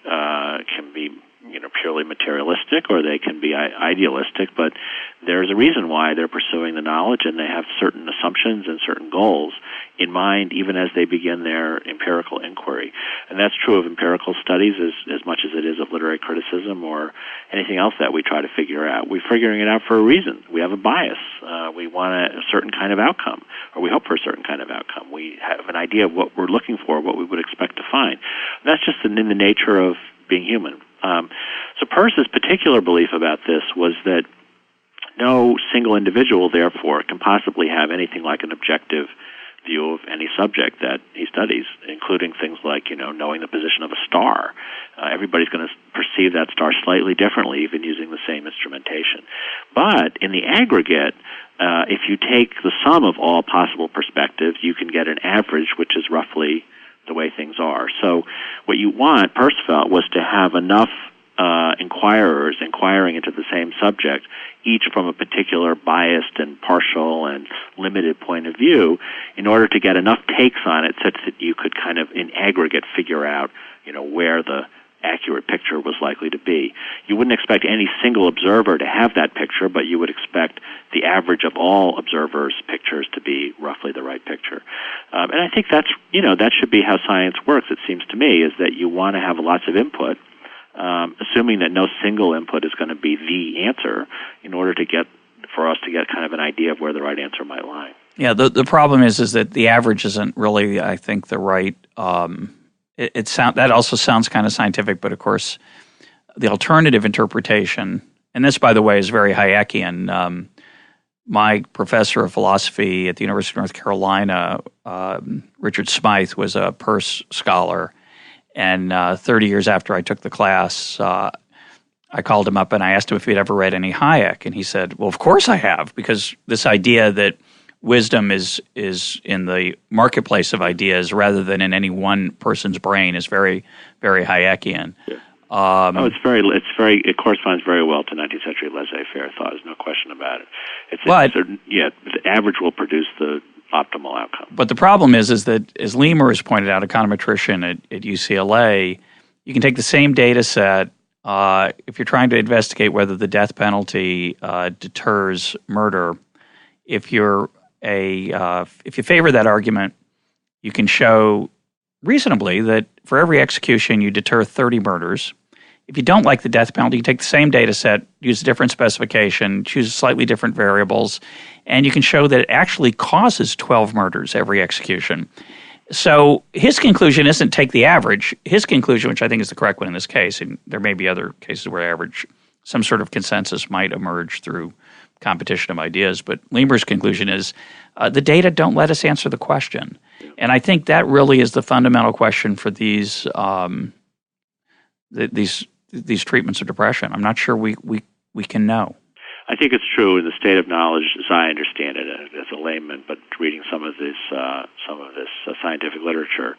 purely materialistic, or they can be idealistic. But there's a reason why they're pursuing the knowledge, and they have certain assumptions and certain goals in mind, even as they begin their empirical inquiry. And that's true of empirical studies as much as it is of literary criticism or anything else that we try to figure out. We're figuring it out for a reason. We have a bias. We want a certain kind of outcome, or we hope for a certain kind of outcome. We have an idea of what we're looking for, what we would expect to find. And that's just in the nature of being human. So So Peirce's particular belief about this was that no single individual, therefore, can possibly have anything like an objective view of any subject that he studies, including things like, knowing the position of a star. Everybody's going to perceive that star slightly differently, even using the same instrumentation. But in the aggregate, if you take the sum of all possible perspectives, you can get an average, which is roughly the way things are. So what you want, Peirce felt, was to have enough inquirers inquiring into the same subject, each from a particular biased and partial and limited point of view, in order to get enough takes on it such that you could kind of, in aggregate, figure out, where the accurate picture was likely to be. You wouldn't expect any single observer to have that picture, but you would expect the average of all observers' pictures to be roughly the right picture. And I think that should be how science works, it seems to me, is that you want to have lots of input, assuming that no single input is going to be the answer, in order for us to get kind of an idea of where the right answer might lie. Yeah, the problem is that the average isn't really, I think, the right. That also sounds kind of scientific, but of course, the alternative interpretation, and this, by the way, is very Hayekian. My professor of philosophy at the University of North Carolina, Richard Smythe, was a Peirce scholar. And 30 years after I took the class, I called him up and I asked him if he'd ever read any Hayek. And he said, well, of course I have, because this idea that wisdom is in the marketplace of ideas rather than in any one person's brain is very, very Hayekian. Yeah. It corresponds very well to 19th century laissez-faire thought. There's no question about it. The average will produce the optimal outcome. But the problem is that, as Lemur has pointed out, econometrician at UCLA, you can take the same data set if you're trying to investigate whether the death penalty deters murder. If you favor that argument, you can show reasonably that for every execution you deter 30 murders. If you don't like the death penalty, you take the same data set, use a different specification, choose slightly different variables, and you can show that it actually causes 12 murders every execution. So his conclusion isn't take the average. His conclusion, which I think is the correct one in this case, and there may be other cases where some sort of consensus might emerge through competition of ideas, but Lemur's conclusion is the data don't let us answer the question. And I think that really is the fundamental question for these treatments of depression. I'm not sure we can know. I think it's true in the state of knowledge, as I understand it, as a layman, but reading some of this scientific literature,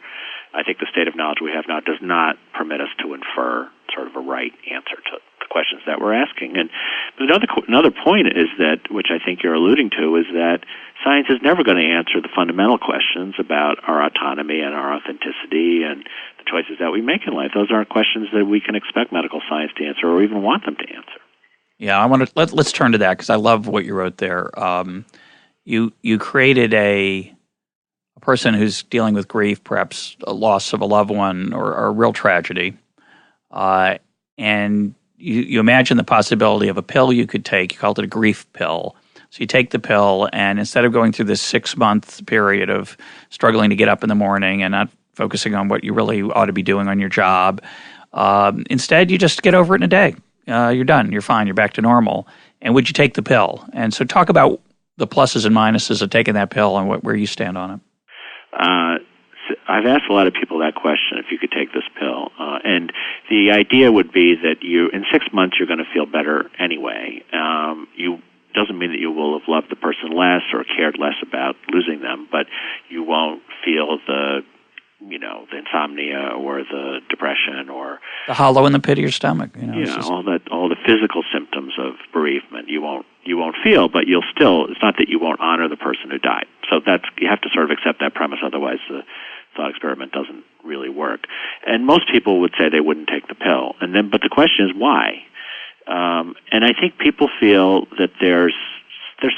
I think the state of knowledge we have now does not permit us to infer sort of a right answer to the questions that we're asking. And another point is that, which I think you're alluding to, is that science is never going to answer the fundamental questions about our autonomy and our authenticity and the choices that we make in life. Those aren't questions that we can expect medical science to answer or even want them to answer. Yeah, let's turn to that because I love what you wrote there. You created a person who's dealing with grief, perhaps a loss of a loved one or a real tragedy, and you imagine the possibility of a pill you could take. You called it a grief pill. So you take the pill, and instead of going through this 6-month period of struggling to get up in the morning and not focusing on what you really ought to be doing on your job, instead you just get over it in a day. You're done. You're fine. You're back to normal. And would you take the pill? And so talk about the pluses and minuses of taking that pill and where you stand on it. I've asked a lot of people that question, if you could take this pill. And the idea would be that in 6 months you're going to feel better anyway. Doesn't mean that you will have loved the person less or cared less about losing them, but you won't feel the insomnia or the depression or the hollow in the pit of your stomach. All the physical symptoms of bereavement you won't feel, but you'll still. It's not that you won't honor the person who died. So you have to sort of accept that premise. Otherwise, the thought experiment doesn't really work. And most people would say they wouldn't take the pill. But the question is why? And I think people feel that there's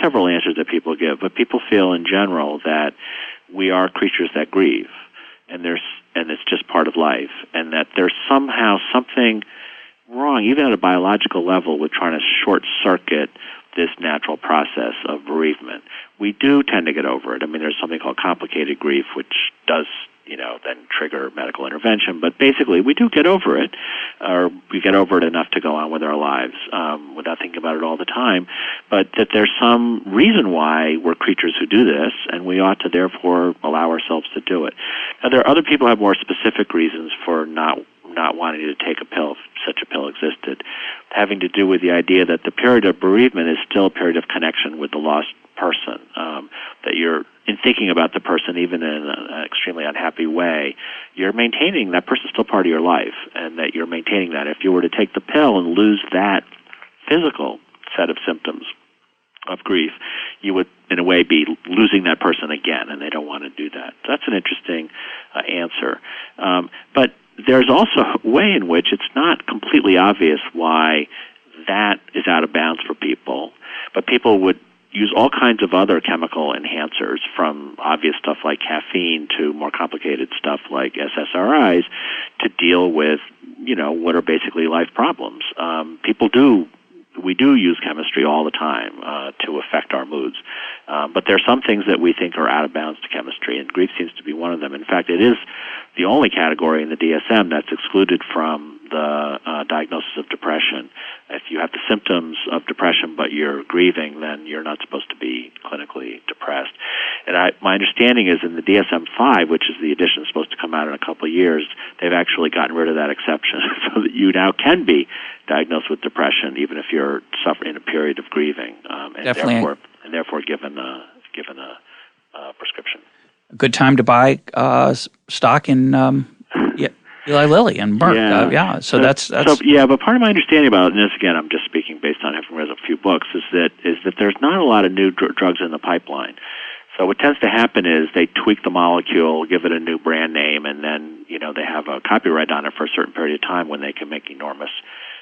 several answers that people give, but people feel in general that we are creatures that grieve. And it's just part of life, and that there's somehow something wrong, even at a biological level, with trying to short-circuit this natural process of bereavement. We do tend to get over it. I mean, there's something called complicated grief, which does then trigger medical intervention. But basically, we do get over it, or we get over it enough to go on with our lives without thinking about it all the time. But that there's some reason why we're creatures who do this, and we ought to therefore allow ourselves to do it. Now, there are other people who have more specific reasons for not wanting to take a pill, if such a pill existed, having to do with the idea that the period of bereavement is still a period of connection with the lost person, that you're, in thinking about the person, even in an extremely unhappy way, you're maintaining that person's still part of your life, and that you're maintaining that. If you were to take the pill and lose that physical set of symptoms of grief, you would, in a way, be losing that person again, and they don't want to do that. So that's an interesting answer. But there's also a way in which it's not completely obvious why that is out of bounds for people, but people would use all kinds of other chemical enhancers, from obvious stuff like caffeine to more complicated stuff like SSRIs, to deal with, what are basically life problems. We do use chemistry all the time to affect our moods. But there are some things that we think are out of bounds to chemistry, and grief seems to be one of them. In fact, it is the only category in the DSM that's excluded from the diagnosis of depression. If you have the symptoms of depression but you're grieving, then you're not supposed to be clinically depressed. And my understanding is in the DSM-5, which is the edition that's supposed to come out in a couple of years, they've actually gotten rid of that exception so that you now can be diagnosed with depression even if you're suffering a period of grieving, and therefore given a prescription. A good time to buy stock in Eli Lilly and Merck. So that's but part of my understanding about it, and this again, I'm just speaking based on having read a few books, is that there's not a lot of new drugs in the pipeline. So what tends to happen is they tweak the molecule, give it a new brand name, and then they have a copyright on it for a certain period of time when they can make enormous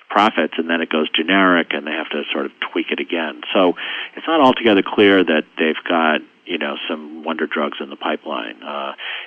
profits, and then it goes generic, and they have to sort of tweak it again. So it's not altogether clear that they've got some wonder drugs in the pipeline.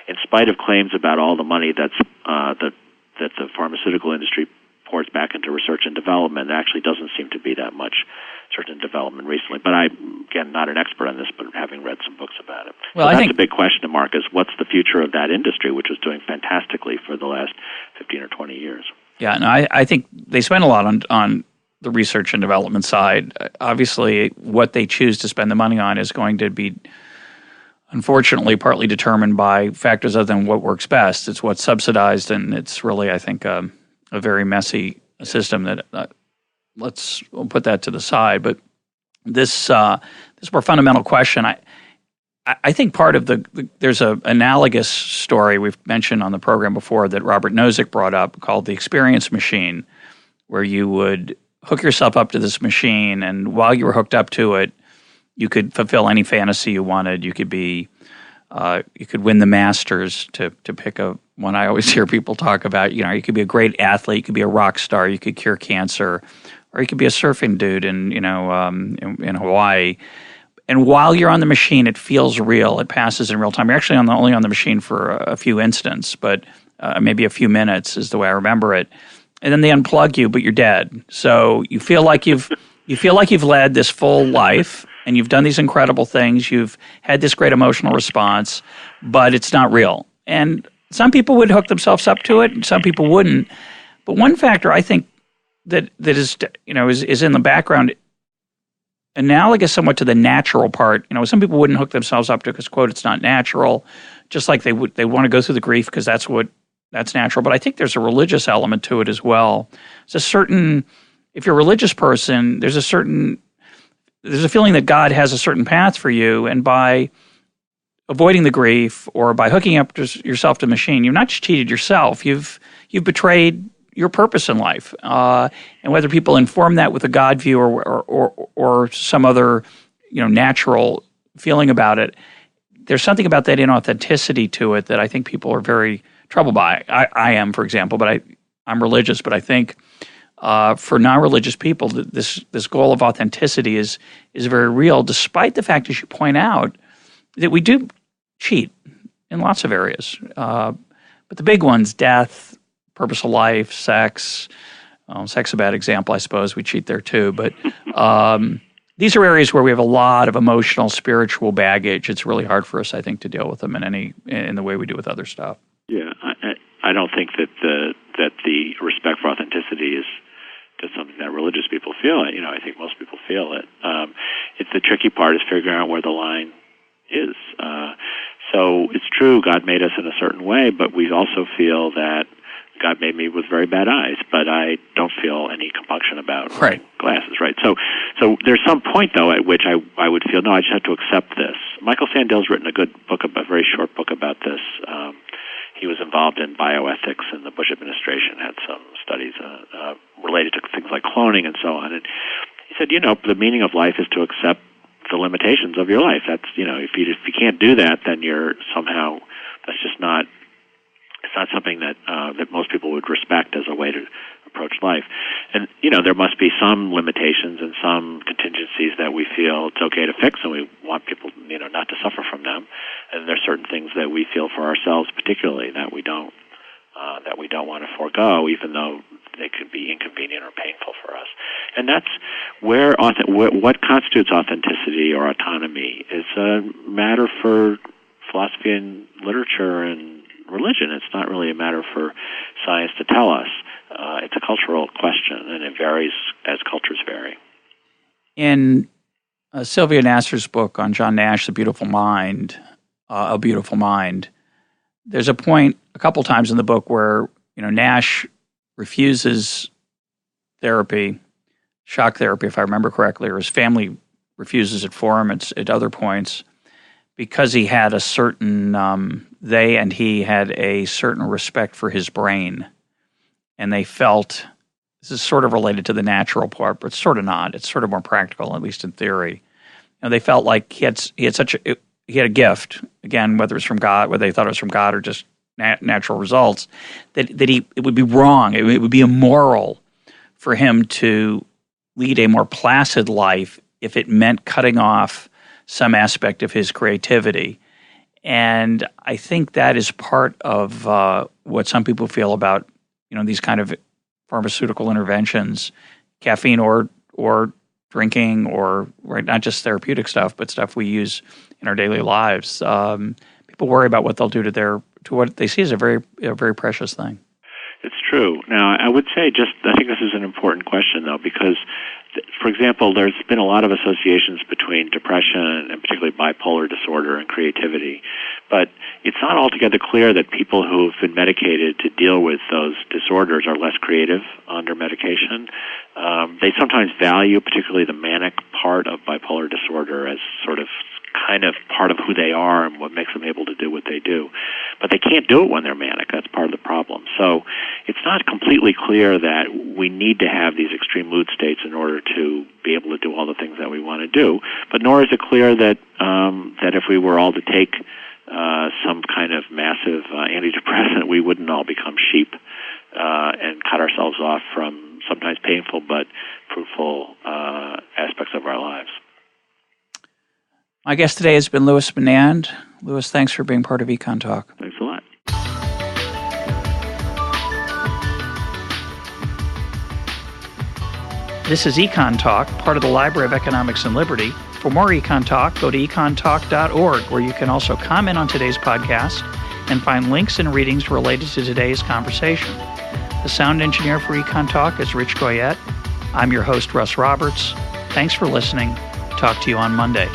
In spite of claims about all the money that the pharmaceutical industry pours back into research and development, there actually doesn't seem to be that much research and development recently. But I'm, again, not an expert on this, but having read some books about it. Well, so that's a big question mark, is what's the future of that industry, which was doing fantastically for the last 15 or 20 years. Yeah, and I think they spend a lot on the research and development side. Obviously, what they choose to spend the money on is going to be, unfortunately, partly determined by factors other than what works best. It's what's subsidized, and it's really, I think, a very messy system that we'll put that to the side. But this more fundamental question, I think part of there's an analogous story we've mentioned on the program before that Robert Nozick brought up called the experience machine, where you would hook yourself up to this machine, and while you were hooked up to it, you could fulfill any fantasy you wanted. You could you could win the Masters, to pick one I always hear people talk about. You could be a great athlete, you could be a rock star, you could cure cancer, or you could be a surfing dude in Hawaii. And while you're on the machine, it feels real. It passes in real time. You're actually only on the machine for a few instants, but maybe a few minutes is the way I remember it. And then they unplug you, but you're dead. So you feel like you've led this full life, and you've done these incredible things. You've had this great emotional response, but it's not real. And some people would hook themselves up to it, and some people wouldn't. But one factor I think that is in the background, analogous somewhat to the natural part. Some people wouldn't hook themselves up to it because, quote, it's not natural. Just like they want to go through the grief because that's natural. But I think there's a religious element to it as well. If you're a religious person, there's a feeling that God has a certain path for you, and by avoiding the grief or by hooking up yourself to the machine, you've not just cheated yourself, you've betrayed your purpose in life. And whether people inform that with a God view or some other natural feeling about it, there's something about that inauthenticity to it that I think people are very troubled by. I am, for example, but I'm religious, but I think for non-religious people, this goal of authenticity is very real, despite the fact, as you point out, that we do cheat in lots of areas. But the big ones, death, purpose of life, sex. Sex is a bad example, I suppose. We cheat there too. But these are areas where we have a lot of emotional, spiritual baggage. It's really hard for us, I think, to deal with them in the way we do with other stuff. that the respect for authenticity is just something that religious people feel. I think most people feel it. It's the tricky part is figuring out where the line is. So it's true, God made us in a certain way, but we also feel that God made me with very bad eyes, but I don't feel any compunction about wearing glasses, right? So there's some point, though, at which I would feel, no, I just have to accept this. Michael Sandel's written a good book, a very short book about this. He was involved in bioethics in the Bush administration, had some studies related to things like cloning and so on. And he said, the meaning of life is to accept the limitations of your life. That's, if you can't do that, then you're somehow, that's just not, it's not something that most people would respect as a way to approach life. And, there must be some limitations and some contingencies that we feel it's okay to fix, and we want people, not to suffer from them. And there's certain things that we feel for ourselves particularly that we don't want to forego, even though they could be inconvenient or painful for us. And that's where what constitutes authenticity or autonomy is a matter for philosophy and literature and religion. It's not really a matter for science to tell us. It's a cultural question, and it varies as cultures vary. In Sylvia Nasser's book on John Nash, A Beautiful Mind, there's a point a couple times in the book where Nash refuses therapy, shock therapy, if I remember correctly, or his family refuses it for him at other points, because he had a certain, they and he had a certain respect for his brain. And they felt, this is sort of related to the natural part, but sort of not. It's sort of more practical, at least in theory. They felt like he had a gift, again, whether it's from God, whether they thought it was from God or just natural results, that it would be wrong, it would be immoral for him to lead a more placid life if it meant cutting off some aspect of his creativity. And I think that is part of what some people feel about these kind of pharmaceutical interventions, caffeine or drinking, or not just therapeutic stuff, but stuff we use in our daily lives. People worry about what they'll do to what they see as a very precious thing. It's true. Now, I would say I think this is an important question, though, because, for example, there's been a lot of associations between depression and particularly bipolar disorder and creativity. But it's not altogether clear that people who've been medicated to deal with those disorders are less creative under medication. They sometimes value particularly the manic part of bipolar disorder as sort of kind of part of who they are and what makes them able to do what they do. But they can't do it when they're manic. That's part of the problem. So it's not completely clear that we need to have these extreme mood states in order to be able to do all the things that we want to do. But nor is it clear that that if we were all to take some kind of massive antidepressant, we wouldn't all become sheep and cut ourselves off from sometimes painful but fruitful aspects of our lives. My guest today has been Louis Menand. Louis, thanks for being part of EconTalk. Thanks a lot. This is EconTalk, part of the Library of Economics and Liberty. For more EconTalk, go to econtalk.org, where you can also comment on today's podcast and find links and readings related to today's conversation. The sound engineer for EconTalk is Rich Goyette. I'm your host, Russ Roberts. Thanks for listening. Talk to you on Monday.